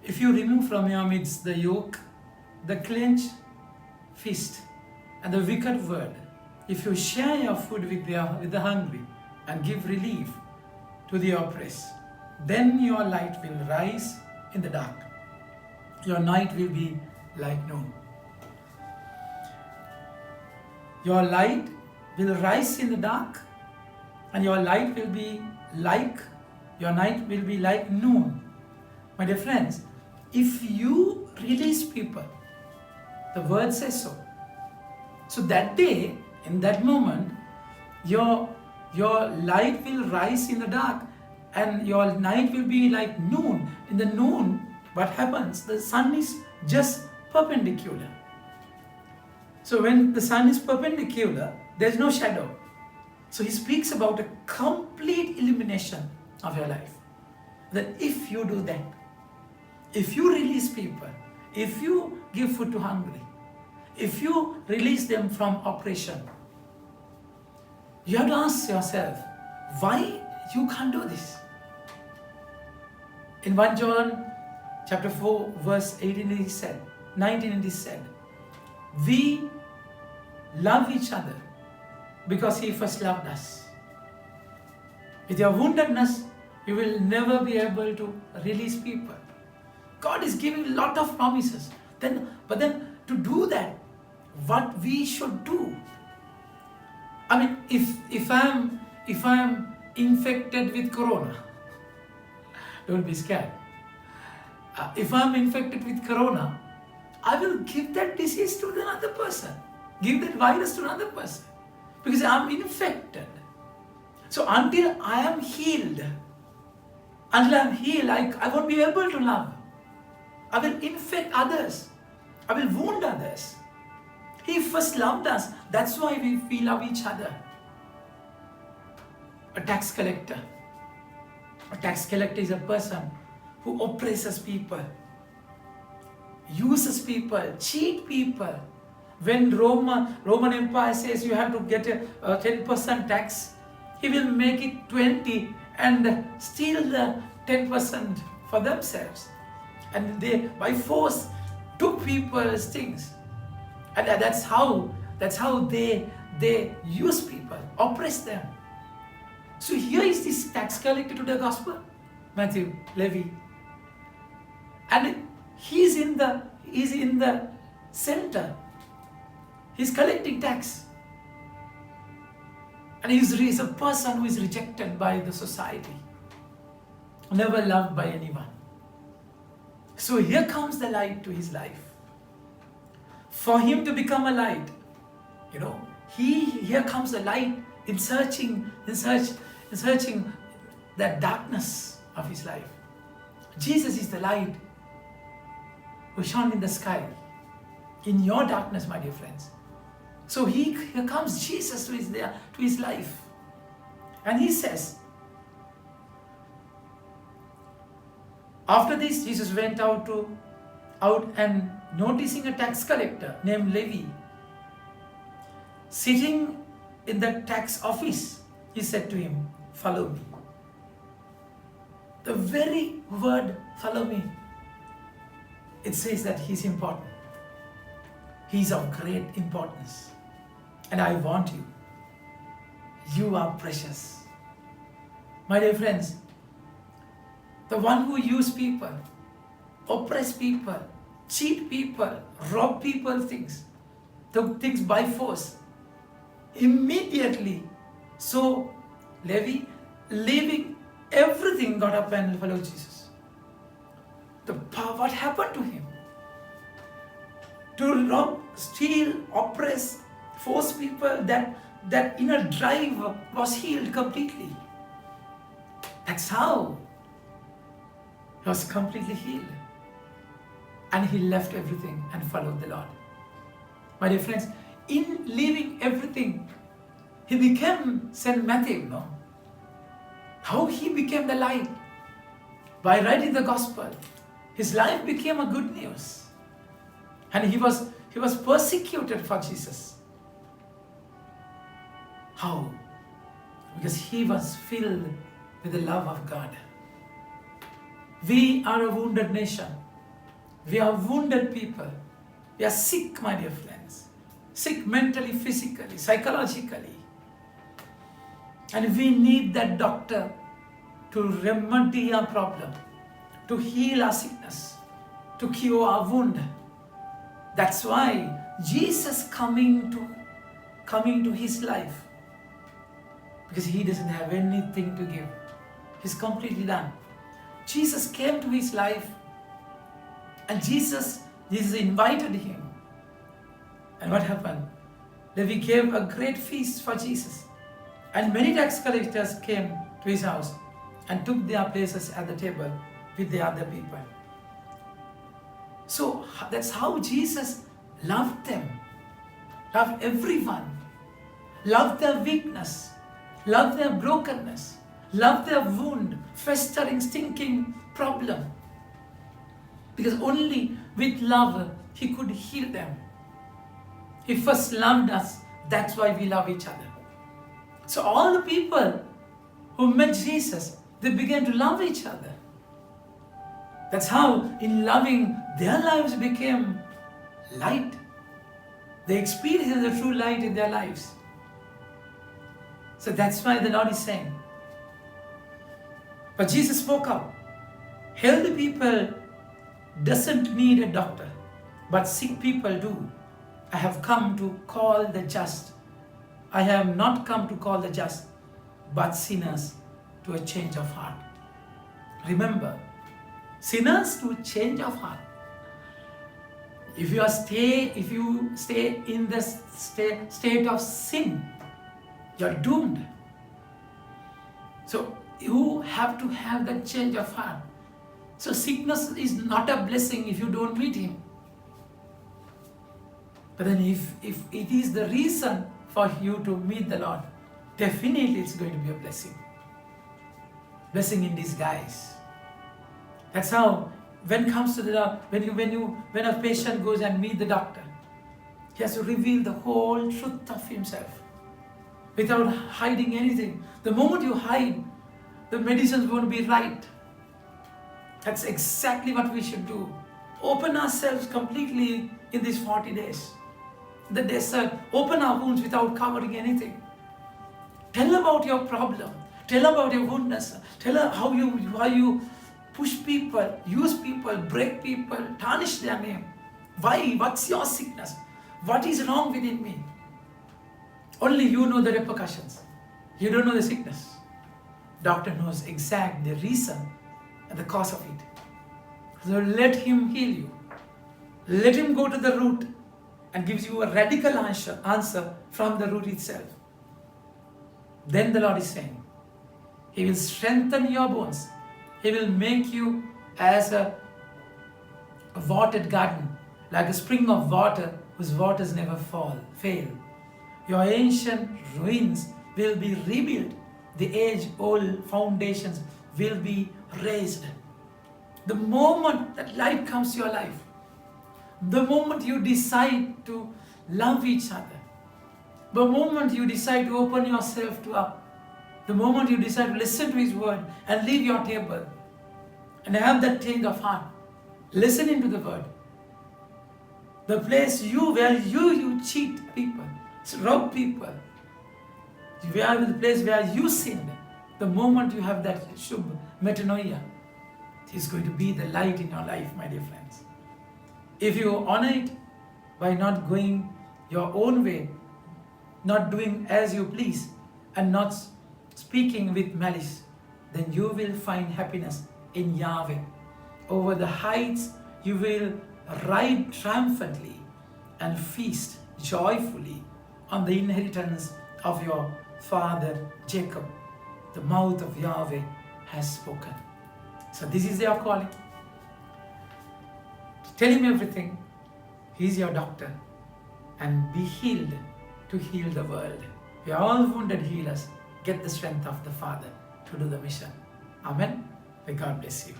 If you remove from your midst the yoke, the clenched fist, and the wicked word, if you share your food with the hungry and give relief to the oppressed, then your light will rise in the dark. Your night will be like noon. Your light will rise in the dark, and your light will be like, your night will be like noon. My dear friends, if you release people, the word says so. So that day, in that moment, your light will rise in the dark, and your night will be like noon. In the noon, what happens? The sun is just perpendicular. So when the sun is perpendicular, there is no shadow. So he speaks about a complete illumination of your life. That if you do that, if you release people, if you give food to hungry, if you release them from oppression, you have to ask yourself, why you can't do this? In 1 John chapter 4 verse 19 it is said, we love each other because he first loved us. With your woundedness, you will never be able to release people. God is giving a lot of promises. But then to do that, what we should do? I mean, if I am infected with corona, don't be scared. If I am infected with corona, I will give that disease to another person, give that virus to another person, because I am infected. So until I am healed, I won't be able to love. I will infect others. I will wound others. He first loved us. That's why we love each other. A tax collector. A tax collector is a person who oppresses people, uses people, cheat people. When Roman Empire says you have to get a 10% tax, he will make it 20 and steal the 10% for themselves. And they, by force, took people's things. And that's how they use people, oppress them. So here is this tax collector to the gospel, Matthew, Levi. And he's in the center. He's collecting tax. And he's a person who is rejected by the society, never loved by anyone. So here comes the light to his life. For him to become a light, here comes the light in searching that darkness of his life. Jesus is the light who shone in the sky, in your darkness, my dear friends. So here comes Jesus to his life. And he says, after this, Jesus went out and noticing a tax collector named Levi sitting in the tax office, he said to him, follow me. The very word follow me, it says that he's important. He's of great importance. And I want you. You are precious. My dear friends, the one who uses people, oppress people, cheat people, rob people things, took things by force, immediately, so Levi, leaving everything, got up and followed Jesus. What happened to him? To rob, steal, oppress, force people, that inner drive was healed completely. That's how he was completely healed. And he left everything and followed the Lord. My dear friends, in leaving everything, he became Saint Matthew, no? How he became the light? By writing the gospel, his life became a good news. And he was persecuted for Jesus. How? Because he was filled with the love of God. We are a wounded nation. We are wounded people. We are sick, my dear friends. Sick mentally, physically, psychologically. And we need that doctor to remedy our problem, to heal our sickness, to cure our wound. That's why Jesus coming to his life, because he doesn't have anything to give. He's completely done. Jesus came to his life, and Jesus invited him. And what happened? Levi gave a great feast for Jesus. And many tax collectors came to his house and took their places at the table with the other people. So that's how Jesus loved them, loved everyone, loved their weakness, loved their brokenness, loved their wound, festering, stinking problem. Because only with love he could heal them. He first loved us, that's why we love each other. So all the people who met Jesus, they began to love each other. That's how in loving, their lives became light. They experienced the true light in their lives. So that's why the Lord is saying. But Jesus spoke up. Healthy people doesn't need a doctor, but sick people do. I have come to call the just. I have not come to call the just, but sinners to a change of heart. Remember, sinners to a change of heart. If you stay in the state of sin, you're doomed. So you have to have that change of heart. So sickness is not a blessing if you don't meet him. But then if it is the reason for you to meet the Lord, definitely it's going to be a blessing. Blessing in disguise. That's how when a patient goes and meet the doctor, he has to reveal the whole truth of himself without hiding anything. The moment you hide, the medicines won't be right. That's exactly what we should do. Open ourselves completely in these 40 days. The desert, open our wounds without covering anything. Tell about your problem. Tell about your woundness. Tell how you push people, use people, break people, tarnish their name. Why? What's your sickness? What is wrong within me? Only you know the repercussions. You don't know the sickness. Doctor knows exactly the reason and the cause of it. So let him heal you. Let him go to the root and gives you a radical answer from the root itself. Then the Lord is saying, he will strengthen your bones. He will make you as a watered garden, like a spring of water whose waters never fail. Your ancient ruins will be rebuilt. The age-old foundations will be raised. The moment that light comes to your life, the moment you decide to love each other, the moment you decide to open yourself to up, the moment you decide to listen to his word and leave your table and have that change of heart, listening to the word, the place where you cheat people, rob people, the place where you sinned, the moment you have that shub metanoia, it is going to be the light in your life, my dear friends. If you honor it by not going your own way, not doing as you please, and not speaking with malice, then you will find happiness in Yahweh. Over the heights you will ride triumphantly and feast joyfully on the inheritance of your father Jacob. The mouth of Yahweh has spoken. So this is your calling. Tell him everything. He is your doctor. And be healed to heal the world. We are all wounded healers. Get the strength of the Father to do the mission. Amen. May God bless you.